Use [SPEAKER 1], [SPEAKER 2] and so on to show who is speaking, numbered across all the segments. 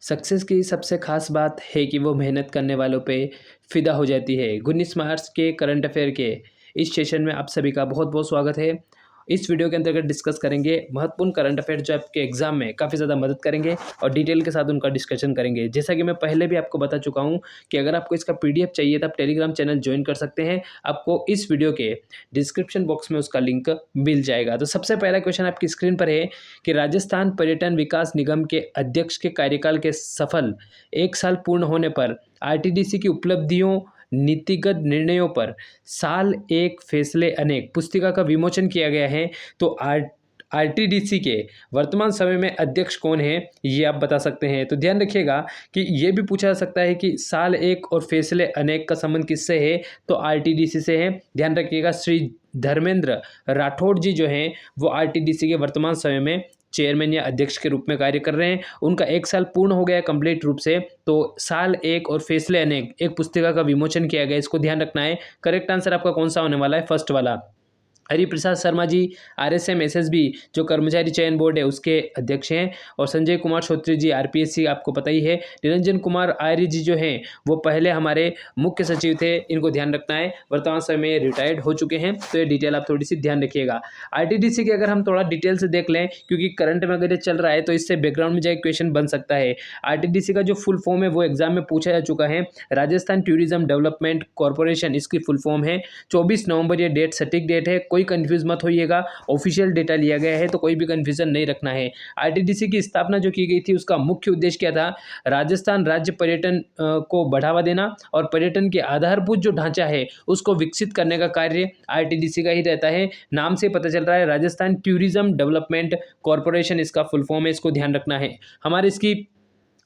[SPEAKER 1] Success की सबसे खास बात है कि वो मेहनत करने वालों पे फ़िदा हो जाती है। 19 मार्च के करंट अफेयर के इस सेशन में आप सभी का बहुत बहुत स्वागत है। इस वीडियो के अंतर्गत डिस्कस करेंगे महत्वपूर्ण करंट अफेयर जो आपके एग्जाम में काफ़ी ज़्यादा मदद करेंगे और डिटेल के साथ उनका डिस्कशन करेंगे। जैसा कि मैं पहले भी आपको बता चुका हूँ कि अगर आपको इसका पीडीएफ चाहिए तो आप टेलीग्राम चैनल ज्वाइन कर सकते हैं। आपको इस वीडियो के डिस्क्रिप्शन बॉक्स में उसका लिंक मिल जाएगा। तो सबसे पहला क्वेश्चन आपकी स्क्रीन पर है कि राजस्थान पर्यटन विकास निगम के अध्यक्ष के कार्यकाल के सफल 1 साल पूर्ण होने पर आरटीडीसी की उपलब्धियों, नीतिगत निर्णयों पर साल एक फैसले अनेक पुस्तिका का विमोचन किया गया है। तो आरटीडीसी के वर्तमान समय में अध्यक्ष कौन है, ये आप बता सकते हैं। तो ध्यान रखिएगा कि ये भी पूछा जा सकता है कि साल एक और फैसले अनेक का संबंध किससे है, तो आरटीडीसी से है। ध्यान रखिएगा श्री धर्मेंद्र राठौड़ जी जो हैं वो आरटीडीसी के वर्तमान समय में चेयरमैन या अध्यक्ष के रूप में कार्य कर रहे हैं। उनका 1 साल पूर्ण हो गया है कंप्लीट रूप से। तो साल एक और फैसले अनेक एक पुस्तिका का विमोचन किया गया, इसको ध्यान रखना है। करेक्ट आंसर आपका कौन सा होने वाला है, फर्स्ट वाला। हरिप्रसाद शर्मा जी आरएसएम एसएसबी जो कर्मचारी चयन बोर्ड है उसके अध्यक्ष हैं, और संजय कुमार श्रोत्री जी आरपीएससी आपको पता ही है। निरंजन कुमार आर्य जी जो हैं वो पहले हमारे मुख्य सचिव थे, इनको ध्यान रखना है। वर्तमान समय में रिटायर्ड हो चुके हैं, तो ये डिटेल आप थोड़ी सी ध्यान रखिएगा। आरटीडीसी के अगर हम थोड़ा डिटेल से देख लें, क्योंकि करंट में अगर ये चल रहा है तो इससे बैकग्राउंड में जाए क्वेश्चन बन सकता है। आरटीडीसी का जो फुल फॉर्म है वो एग्जाम में पूछा जा चुका है। राजस्थान टूरिज्म डेवलपमेंट कॉरपोरेशन इसकी फुल फॉर्म है। 24 नवंबर ये डेट सटीक डेट है, कोई कंफ्यूज मत होइएगा। ऑफिशियल डेटा लिया गया है तो कोई भी कंफ्यूजन नहीं रखना है। आरटीडीसी की स्थापना जो की गई थी उसका मुख्य उद्देश्य क्या था, राजस्थान राज्य पर्यटन को बढ़ावा देना और पर्यटन के आधारभूत जो ढांचा है उसको विकसित करने का कार्य आरटीडीसी का ही रहता है। नाम से पता चल रहा है, राजस्थान टूरिज्म डेवलपमेंट कॉरपोरेशन इसका फुल फॉर्म है, इसको ध्यान रखना है। हमारे इसकी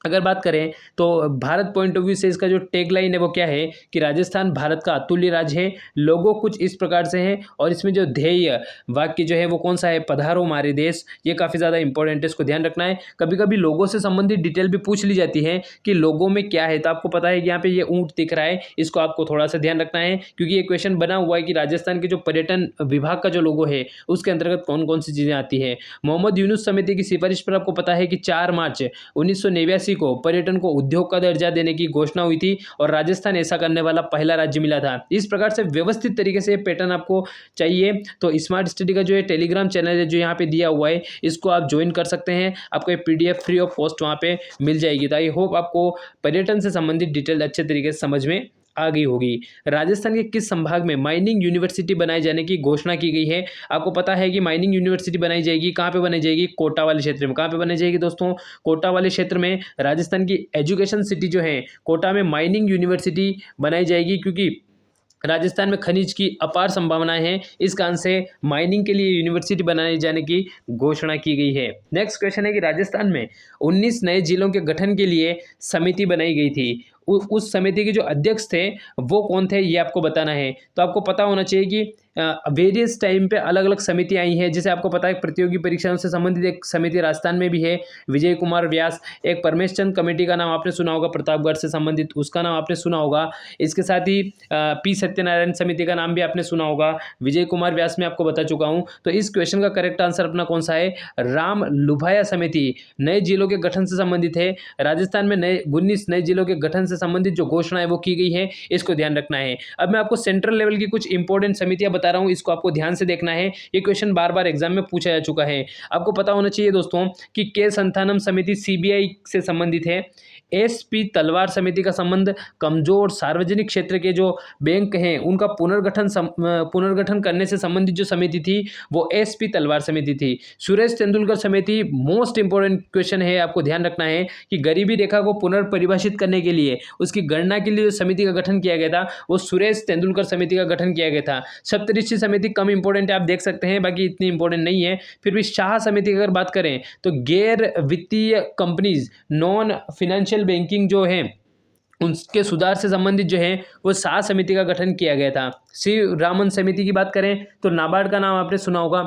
[SPEAKER 1] अगर बात करें तो भारत पॉइंट ऑफ व्यू से इसका जो टैगलाइन है वो क्या है कि राजस्थान भारत का अतुल्य राज्य है। लोगो कुछ इस प्रकार से है, और इसमें जो ध्येय वाक्य जो है वो कौन सा है, पधारो हमारे देश। ये काफ़ी ज़्यादा इंपॉर्टेंट है, इसको ध्यान रखना है। कभी कभी लोगों से संबंधित डिटेल भी पूछ ली जाती है कि लोगों में क्या है, तो आपको पता है कि यहाँ पे ये ऊँट दिख रहा है, इसको आपको थोड़ा सा ध्यान रखना है, क्योंकि ये क्वेश्चन बना हुआ है कि राजस्थान के जो पर्यटन विभाग का जो लोगो है उसके अंतर्गत कौन कौन सी चीज़ें आती है। मोहम्मद यूनुस समिति की सिफारिश पर आपको पता है कि 4 मार्च 1989 को पर्यटन को उद्योग का दर्जा देने की घोषणा हुई थी, और राजस्थान ऐसा करने वाला पहला राज्य मिला था। इस प्रकार से व्यवस्थित तरीके से पैटर्न आपको चाहिए तो स्मार्ट स्टडी का जो है टेलीग्राम चैनल है जो यहाँ पे दिया हुआ है, इसको आप ज्वाइन कर सकते हैं। आपको एक पीडीएफ फ्री ऑफ कॉस्ट वहाँ पे मिल जाएगी। तो आई होप आपको पर्यटन से संबंधित डिटेल अच्छे तरीके से समझ में आ गई होगी। राजस्थान के किस संभाग में माइनिंग यूनिवर्सिटी बनाए जाने की घोषणा की गई है। आपको पता है कि माइनिंग यूनिवर्सिटी बनाई जाएगी, कहाँ पे बनाई जाएगी, कोटा वाले क्षेत्र में। कहाँ पे बनाई जाएगी दोस्तों, कोटा वाले क्षेत्र में। राजस्थान की एजुकेशन सिटी जो है कोटा में माइनिंग यूनिवर्सिटी बनाई जाएगी, क्योंकि राजस्थान में खनिज की अपार संभावनाएं हैं। इस कारण से माइनिंग के लिए यूनिवर्सिटी बनाए जाने की घोषणा की गई है। नेक्स्ट क्वेश्चन है कि राजस्थान में 19 नए जिलों के गठन के लिए समिति बनाई गई थी। उस समिति के जो अध्यक्ष थे वो कौन थे, ये आपको बताना है। तो आपको पता होना चाहिए कि वेरियस टाइम पे अलग अलग समिति आई हैं। जैसे आपको पता है प्रतियोगी परीक्षाओं से संबंधित एक समिति राजस्थान में भी है, विजय कुमार व्यास। एक परमेश चंद कमेटी का नाम आपने सुना होगा, प्रतापगढ़ से संबंधित, उसका नाम आपने सुना होगा। इसके साथ ही पी सत्यनारायण समिति का नाम भी आपने सुना होगा। विजय कुमार व्यास में आपको बता चुका हूँ। तो इस क्वेश्चन का करेक्ट आंसर अपना कौन सा है, राम लुभाया समिति नए जिलों के गठन से संबंधित है। राजस्थान में 19 नए जिलों के गठन से संबंधित जो घोषणा है वो की गई है, इसको ध्यान रखना है। अब मैं आपको सेंट्रल लेवल की कुछ इंपॉर्टेंट समितियां बता रहा हूं, इसको आपको ध्यान से देखना है। ये क्वेश्चन बार बार एग्जाम में पूछा जा चुका है। आपको पता होना चाहिए दोस्तों कि के संथानम समिति सीबीआई से संबंधित है। एसपी तलवार समिति का संबंध कमजोर सार्वजनिक क्षेत्र के जो बैंक हैं उनका पुनर्गठन करने से संबंधित जो समिति थी वो एसपी तलवार समिति थी। सुरेश तेंदुलकर समिति, मोस्ट इंपॉर्टेंट क्वेश्चन है, आपको ध्यान रखना है कि गरीबी रेखा को पुनर्परिभाषित करने के लिए, उसकी गणना के लिए जो समिति का गठन किया गया था वो सुरेश तेंदुलकर समिति का गठन किया गया था। सप्तऋषि समिति कम इंपॉर्टेंट है, आप देख सकते हैं, बाकी इतनी इंपॉर्टेंट नहीं है। फिर भी शाह समिति की अगर बात करें तो गैर वित्तीय कंपनीज, नॉन फाइनेंशियल बैंकिंग जो है उनके सुधार से संबंधित जो है वो शाह समिति का गठन किया गया था। श्री रामन समिति की बात करें तो नाबार्ड का नाम आपने सुना होगा।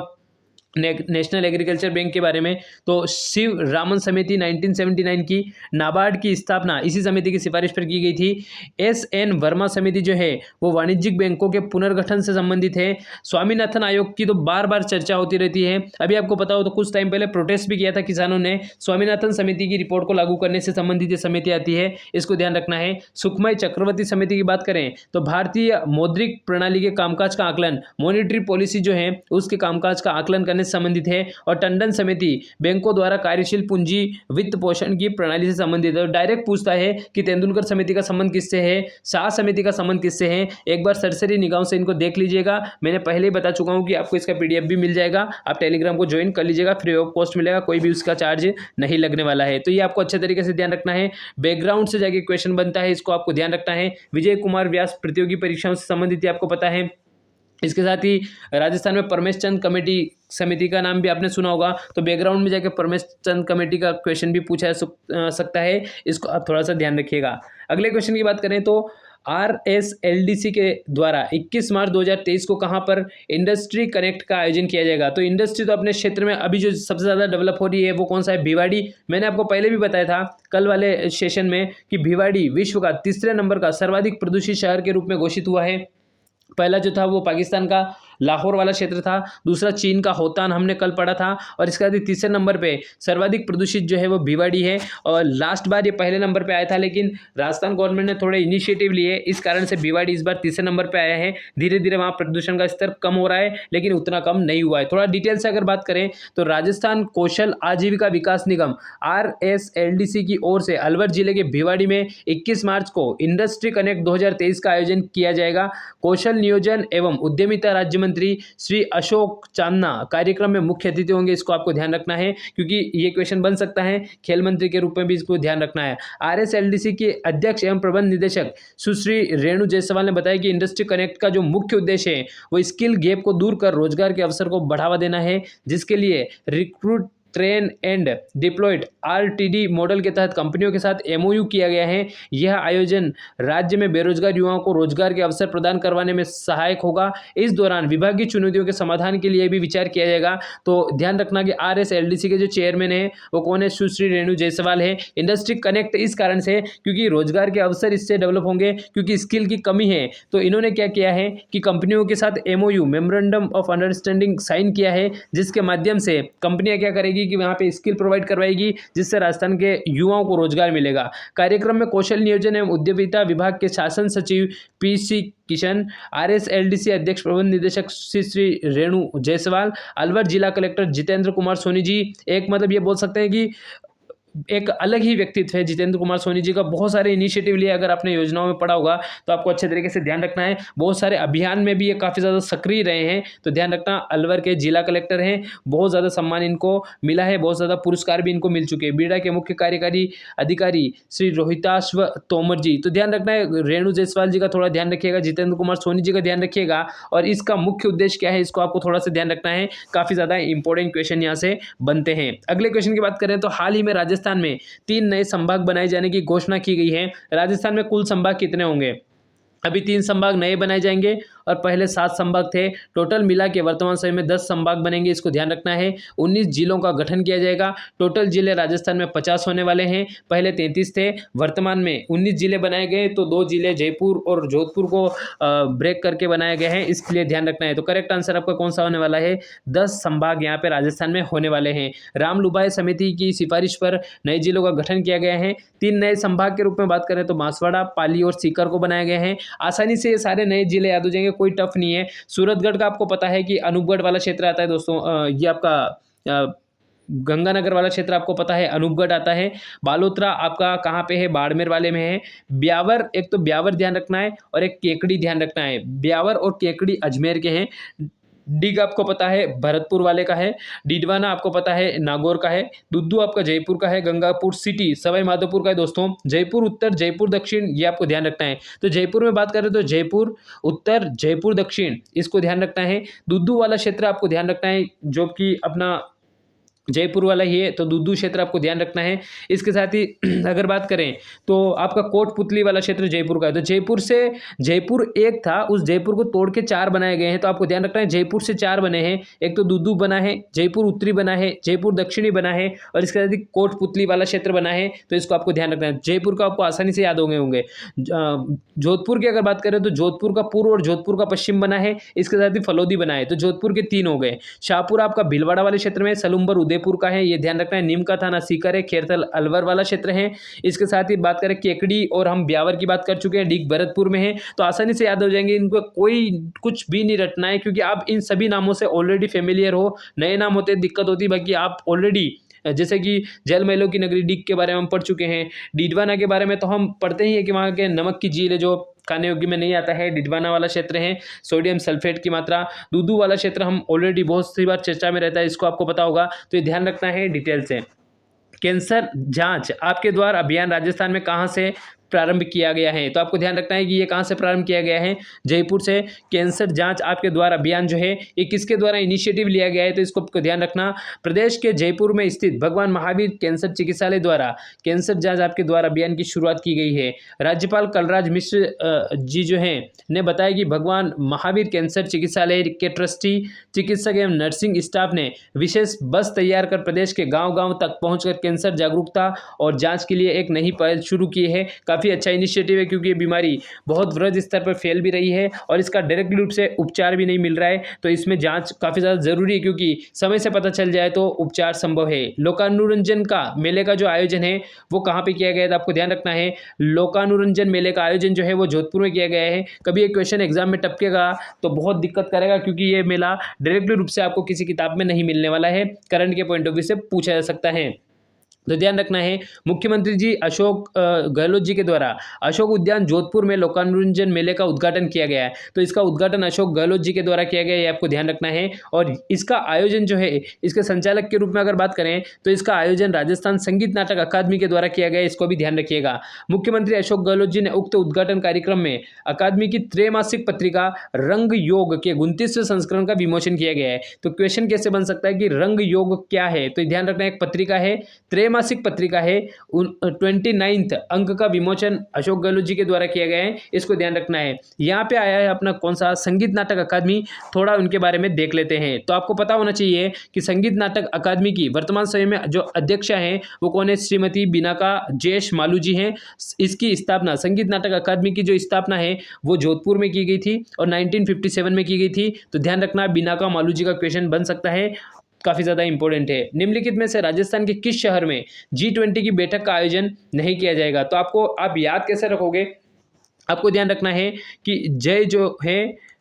[SPEAKER 1] नेशनल एग्रीकल्चर बैंक के बारे में, तो शिव रामन समिति 1979 की, नाबार्ड की स्थापना इसी समिति की सिफारिश पर की गई थी। एस.एन. वर्मा समिति जो है वो वाणिज्यिक बैंकों के पुनर्गठन से संबंधित है। स्वामीनाथन आयोग की तो बार बार चर्चा होती रहती है। अभी आपको पता हो तो कुछ टाइम पहले प्रोटेस्ट भी किया था किसानों ने। स्वामीनाथन समिति की रिपोर्ट को लागू करने से संबंधित ये समिति आती है, इसको ध्यान रखना है। सुखमय चक्रवर्ती समिति की बात करें तो भारतीय मौद्रिक प्रणाली के कामकाज का आकलन, मॉनेटरी पॉलिसी जो है उसके कामकाज का आकलन करने से संबंधित है। और टंडन समिति बैंकों द्वारा कार्यशील पूंजी वित्त पोषण की प्रणाली से संबंधित है। डायरेक्ट पूछता है कि तेंदुलकर समिति का संबंध किससे है, शाह समिति का संबंध किससे है। एक बार सरसरी निगाहों से इनको देख लीजिएगा। मैंने पहले ही बता चुका हूं कि आपको इसका पीडीएफ भी मिल जाएगा, आप टेलीग्राम को ज्वाइन कर लीजिएगा, फ्री ऑफ कॉस्ट मिलेगा, कोई भी उसका चार्ज नहीं लगने वाला है। तो ये आपको अच्छे तरीके से ध्यान रखना है। बैकग्राउंड से जाके क्वेश्चन बनता है, इसको आपको ध्यान रखना है। विजय कुमार व्यास प्रतियोगी परीक्षाओं से संबंधित आपको पता है। इसके साथ ही राजस्थान में परमेश चंद कमेटी समिति का नाम भी आपने सुना होगा, तो बैकग्राउंड में जाके परमेश चंद कमेटी का क्वेश्चन भी पूछा सकता है, इसको आप थोड़ा सा ध्यान रखिएगा। अगले क्वेश्चन की बात करें तो RSLDC के द्वारा 21 मार्च 2023 को कहां पर इंडस्ट्री कनेक्ट का आयोजन किया जाएगा। तो इंडस्ट्री तो अपने क्षेत्र में अभी जो सबसे ज़्यादा डेवलप हो रही है वो कौन सा है, भिवाड़ी। मैंने आपको पहले भी बताया था कल वाले सेशन में कि भिवाड़ी विश्व का तीसरे नंबर का सर्वाधिक प्रदूषित शहर के रूप में घोषित हुआ है। पहला जो था वो पाकिस्तान का लाहौर वाला क्षेत्र था, दूसरा चीन का होतान हमने कल पढ़ा था, और इसके बाद तीसरे नंबर पे सर्वाधिक प्रदूषित जो है वो भिवाड़ी है। और लास्ट बार ये पहले नंबर पे आया था, लेकिन राजस्थान गवर्नमेंट ने थोड़े इनिशिएटिव लिए, इस कारण से भिवाड़ी इस बार तीसरे नंबर पे आया है। धीरे धीरे वहाँ प्रदूषण का स्तर कम हो रहा है, लेकिन उतना कम नहीं हुआ है। थोड़ा डिटेल से अगर बात करें तो राजस्थान कौशल आजीविका विकास निगम RSLDC की ओर से अलवर जिले के भिवाड़ी में 21 मार्च को इंडस्ट्री कनेक्ट 2023 का आयोजन किया जाएगा। कौशल नियोजन एवं उद्यमिता राज्य मंत्री श्री अशोक चांदना कार्यक्रम में मुख्य अतिथि होंगे, इसको आपको ध्यान रखना है क्योंकि ये क्वेश्चन बन सकता है। खेल मंत्री के रूप में भी इसको ध्यान रखना है। RSLDC के अध्यक्ष एवं प्रबंध निदेशक सुश्री रेणु जायसवाल ने बताया कि इंडस्ट्री कनेक्ट का जो मुख्य उद्देश्य है वो स्किल गैप को दूर कर रोजगार के अवसर को बढ़ावा देना है, जिसके लिए recruit train and deployed RTD model के तहत कंपनियों के साथ MOU किया गया है। यह आयोजन राज्य में बेरोजगार युवाओं को रोजगार के अवसर प्रदान करवाने में सहायक होगा। इस दौरान विभागीय चुनौतियों के समाधान के लिए भी विचार किया जाएगा। तो ध्यान रखना कि RSLDC के जो चेयरमैन है वो कौन है, सुश्री रेणु जायसवाल है। इंडस्ट्री कनेक्ट इस कारण से क्योंकि रोजगार के अवसर इससे डेवलप होंगे, क्योंकि स्किल की कमी है। तो इन्होंने क्या किया है कि कंपनियों के साथ MOU memorandum of understanding sign किया है, जिसके माध्यम से कंपनियां क्या करेगी कि वहां पे स्किल प्रोवाइड करवाएगी, जिससे राजस्थान के युवाओं को रोजगार मिलेगा। कार्यक्रम में कौशल नियोजन एवं उद्यमिता विभाग के शासन सचिव PC किशन, RSLDC अध्यक्ष प्रबंध निदेशक श्री रेणु जायसवाल, अलवर जिला कलेक्टर जितेंद्र कुमार सोनी जी, एक मतलब ये बोल सकते हैं कि एक अलग ही व्यक्तित्व है जितेंद्र कुमार सोनी जी का। बहुत सारे इनिशिएटिव लिए, अगर आपने योजनाओं में पढ़ा होगा तो आपको अच्छे तरीके से ध्यान रखना है। बहुत सारे अभियान में भी ये काफ़ी ज़्यादा सक्रिय रहे हैं, तो ध्यान रखना। अलवर के जिला कलेक्टर हैं, बहुत ज़्यादा सम्मान इनको मिला है, बहुत ज़्यादा पुरस्कार भी इनको मिल चुके हैं। बीडा के मुख्य कार्यकारी अधिकारी श्री रोहिताश्व तोमर जी, तो ध्यान रखना है। रेणु जायसवाल जी का थोड़ा ध्यान रखिएगा, जितेंद्र कुमार सोनी जी का ध्यान रखिएगा, और इसका मुख्य उद्देश्य क्या है इसको आपको थोड़ा सा ध्यान रखना है। काफ़ी ज़्यादा इंपॉर्टेंट क्वेश्चन यहाँ से बनते हैं। अगले क्वेश्चन की बात करें तो हाल ही में राजस्थान में 3 नए संभाग बनाए जाने की घोषणा की गई है। राजस्थान में कुल संभाग कितने होंगे? अभी 3 संभाग नए बनाए जाएंगे और पहले 7 संभाग थे। टोटल मिला के वर्तमान समय में 10 संभाग बनेंगे, इसको ध्यान रखना है। 19 जिलों का गठन किया जाएगा। टोटल जिले राजस्थान में 50 होने वाले हैं, पहले 33 थे, वर्तमान में 19 जिले बनाए गए, तो 2 जिले जयपुर और जोधपुर को ब्रेक करके बनाए गए हैं, इसके लिए ध्यान रखना है। तो करेक्ट आंसर आपका कौन सा होने वाला है? 10 संभाग यहाँ पे राजस्थान में होने वाले हैं। रामलुभाय समिति की सिफारिश पर नए जिलों का गठन किया गया है। 3 नए संभाग के रूप में बात करें तो बांसवाड़ा, पाली और सीकर को बनाए गए हैं। आसानी से ये सारे नए जिले याद हो जाएंगे, कोई टफ नहीं है। सूरतगढ़ का आपको पता है कि अनूपगढ़ वाला क्षेत्र आता है दोस्तों, ये आपका गंगानगर वाला क्षेत्र आपको पता है अनूपगढ़ आता है। बालोतरा आपका कहाँ पे है? बाड़मेर वाले में है। ब्यावर, एक तो ब्यावर ध्यान रखना है और एक केकड़ी ध्यान रखना है। ब्यावर और केकड़ी अजमेर के हैं। डिग आपको पता है भरतपुर वाले का है। डिडवाना आपको पता है नागौर का है। दुद्दू आपका जयपुर का है। गंगापुर सिटी सवाई माधोपुर का है दोस्तों। जयपुर उत्तर, जयपुर दक्षिण, ये आपको ध्यान रखना है। तो जयपुर में बात करें तो जयपुर उत्तर, जयपुर दक्षिण, इसको ध्यान रखना है। दुद्दू वाला क्षेत्र आपको ध्यान रखना है जो कि अपना जयपुर वाला ही है, तो दूदू क्षेत्र आपको ध्यान रखना है। इसके साथ ही अगर बात करें तो आपका कोटपुतली वाला क्षेत्र जयपुर का है, तो जयपुर एक था, उस जयपुर को तोड़ के 4 बनाए गए हैं, तो आपको ध्यान रखना है जयपुर से 4 बने हैं। एक तो दूदू बना है, जयपुर उत्तरी बना है, जयपुर दक्षिणी बना है और इसके साथ ही कोटपुतली वाला क्षेत्र बना है, तो इसको आपको ध्यान रखना है। जयपुर का आपको आसानी से याद होंगे। जोधपुर की अगर बात करें तो जोधपुर का पूर्व और जोधपुर का पश्चिम बना है, इसके साथ ही फलोदी बना है, तो जोधपुर के 3 हो गए। शाहपुर आपका भीलवाड़ा वाले क्षेत्र में, सलुम्बर उदयपुर का है, ये ध्यान रखना है। नीम का थाना सीकर है, खेरथल अलवर वाला क्षेत्र है। इसके साथ ही बात करें केकड़ी और हम ब्यावर की बात कर चुके हैं, डीग भरतपुर में है, तो आसानी से याद हो जाएंगे। इनको कोई कुछ भी नहीं रटना है क्योंकि आप इन सभी नामों से ऑलरेडी फेमिलियर हो। नए नाम होते दिक्कत होती, बाकी आप ऑलरेडी, जैसे कि जल महलों की नगरी डीग के बारे में हम पढ़ चुके हैं। डीडवाना के बारे में तो हम पढ़ते ही हैं कि वहाँ के नमक की झील है जो खाने योग्य में नहीं आता है, डिडवाना वाला क्षेत्र है। सोडियम सल्फेट की मात्रा, दूदू वाला क्षेत्र हम ऑलरेडी बहुत सी बार चर्चा में रहता है, इसको आपको पता होगा, तो ये ध्यान रखना है डिटेल से। कैंसर जांच आपके द्वारा अभियान राजस्थान में कहाँ से प्रारंभ किया गया है, तो आपको ध्यान रखना है कि ये कहाँ से प्रारंभ किया गया है, जयपुर से। कैंसर जांच आपके द्वारा अभियान जो है ये किसके द्वारा इनिशिएटिव लिया गया है, तो इसको आपको ध्यान रखना। प्रदेश के जयपुर में स्थित भगवान महावीर कैंसर चिकित्सालय द्वारा कैंसर जांच आपके द्वारा अभियान की शुरुआत की गई है। राज्यपाल कलराज मिश्र जी जो हैं ने बताया कि भगवान महावीर कैंसर चिकित्सालय के ट्रस्टी, चिकित्सक एवं नर्सिंग स्टाफ ने विशेष बस तैयार कर प्रदेश के गाँव-गाँव तक पहुँचकर कैंसर जागरूकता और जाँच के लिए एक नई पहल शुरू की है। काफ़ी अच्छा इनिशिएटिव है क्योंकि ये बीमारी बहुत वृहद स्तर पर फैल भी रही है और इसका डायरेक्ट रूप से उपचार भी नहीं मिल रहा है, तो इसमें जांच काफ़ी ज़्यादा ज़रूरी है क्योंकि समय से पता चल जाए तो उपचार संभव है। लोकानुरंजन का मेले का जो आयोजन है वो कहाँ पे किया गया था, आपको ध्यान रखना है। लोकानुरंजन मेले का आयोजन जो है वो जोधपुर में किया गया है। कभी एक क्वेश्चन एग्जाम में टपकेगा तो बहुत दिक्कत करेगा क्योंकि ये मेला डायरेक्टली रूप से आपको किसी किताब में नहीं मिलने वाला है, करंट के पॉइंट ऑफ व्यू से पूछा जा सकता है, तो ध्यान रखना है। मुख्यमंत्री जी अशोक गहलोत जी के द्वारा अशोक उद्यान जोधपुर में लोकानुरंजन मेले का उद्घाटन किया गया है, तो इसका उद्घाटन अशोक गहलोत जी के द्वारा किया गया है, ये आपको ध्यान रखना है। और इसका आयोजन जो है, इसके संचालक के रूप में अगर बात करें तो इसका आयोजन राजस्थान संगीत नाटक अकादमी के द्वारा किया गया है, इसको भी ध्यान रखिएगा। मुख्यमंत्री अशोक गहलोत जी ने उक्त उद्घाटन कार्यक्रम में अकादमी की त्रैमासिक पत्रिका रंग योग के 29वें संस्करण का विमोचन किया गया है। तो क्वेश्चन कैसे बन सकता है कि रंग योग क्या है, तो ध्यान रखना, एक पत्रिका है, त्रैमासिक पत्रिका है, 29 अंक का विमोचन अशोक गहलोत जी के द्वारा किया गया है, इसको ध्यान रखना है। यहाँ पे आया है अपना कौन सा, संगीत नाटक अकादमी, थोड़ा उनके बारे में देख लेते हैं। तो आपको पता होना चाहिए कि संगीत नाटक अकादमी की वर्तमान समय में जो अध्यक्षा हैं वो कौन है, श्रीमती बिनाका जयेश मालू जी हैं। इसकी स्थापना, संगीत नाटक अकादमी की जो स्थापना है वो जोधपुर में की गई थी और 1957 में की गई थी, तो ध्यान रखना बिनाका मालू जी का क्वेश्चन बन सकता है, काफ़ी ज़्यादा इंपॉर्टेंट है। निम्नलिखित में से राजस्थान के किस शहर में G20 की बैठक का आयोजन नहीं किया जाएगा, तो आप याद कैसे रखोगे, आपको ध्यान रखना है कि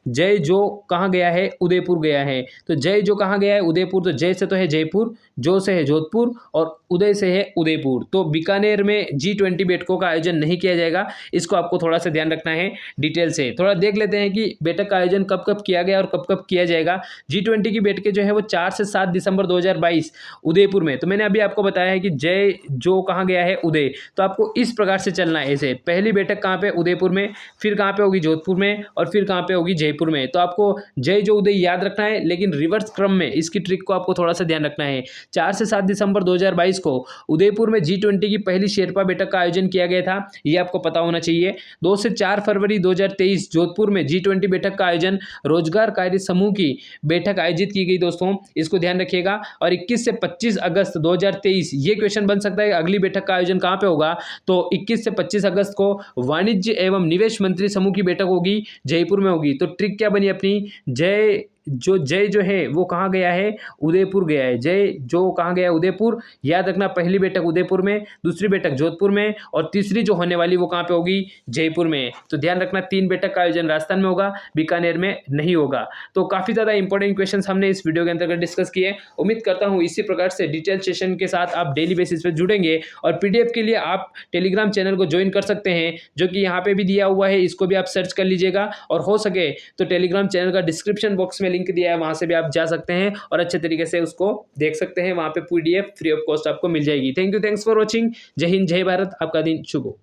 [SPEAKER 1] जय जो कहाँ गया है, उदयपुर गया है, तो जय जो कहाँ गया है, उदयपुर, तो जय से तो है जयपुर, जो से है जोधपुर और उदय से है उदयपुर, तो बीकानेर में G20 बैठकों का आयोजन नहीं किया जाएगा, इसको आपको थोड़ा सा ध्यान रखना है। डिटेल से थोड़ा देख लेते हैं कि बैठक का आयोजन कब कब किया गया और कब कब किया जाएगा। G20 की बैठकें जो है वो 4 से 7 दिसंबर 2022 उदयपुर में, तो मैंने अभी आपको बताया है कि जय जो कहाँ गया है, उदय, तो आपको इस प्रकार से चलना है। ऐसे पहली बैठक कहाँ पे, उदयपुर में, फिर कहाँ पे होगी, जोधपुर में, और फिर कहाँ पे होगी, जयपुर में। तो आपको जय जो उदय याद रखना है, लेकिन रिवर्स क्रम में इसकी ट्रिक को आपको थोड़ा सा ध्यान रखना है। 4 से 7 दिसंबर 2022 को उदयपुर में G20 की पहली शेरपा बैठक का आयोजन किया गया था, ये आपको पता होना चाहिए। 2 से 4 फरवरी 2023 जोधपुर में G20 बैठक का आयोजन रोजगार कार्य समूह की बैठक आयोजित की गई दोस्तों, इसको ध्यान रखिएगा। और 21 से 25 अगस्त 2023 ये क्वेश्चन बन सकता है अगली बैठक का आयोजन कहाँ पे होगा, तो 21 से 25 अगस्त को वाणिज्य एवं निवेश मंत्री समूह की बैठक होगी, जयपुर में होगी। तो ट्रिक क्या बनी अपनी, जय जो है वो कहाँ गया है, उदयपुर गया है, जय जो कहाँ गया है, उदयपुर, याद रखना। पहली बैठक उदयपुर में, दूसरी बैठक जोधपुर में और तीसरी जो होने वाली वो कहाँ पे होगी, जयपुर में। तो ध्यान रखना 3 बैठक का आयोजन राजस्थान में होगा, बीकानेर में नहीं होगा। तो काफ़ी ज़्यादा इंपॉर्टेंट क्वेश्चन हमने इस वीडियो के अंतर्गत डिस्कस किए। उम्मीद करता हूँ इसी प्रकार से डिटेल सेशन के साथ आप डेली बेसिस पे जुड़ेंगे और PDF के लिए आप टेलीग्राम चैनल को ज्वाइन कर सकते हैं, जो कि यहाँ पे भी दिया हुआ है, इसको भी आप सर्च कर लीजिएगा। और हो सके तो टेलीग्राम चैनल का डिस्क्रिप्शन बॉक्स में लिंक दिया है, वहां से भी आप जा सकते हैं और अच्छे तरीके से उसको देख सकते हैं। वहां पे PDF फ्री ऑफ कॉस्ट आपको मिल जाएगी। Thanks for watching. जय हिंद, जय भारत, आपका दिन शुभ हो।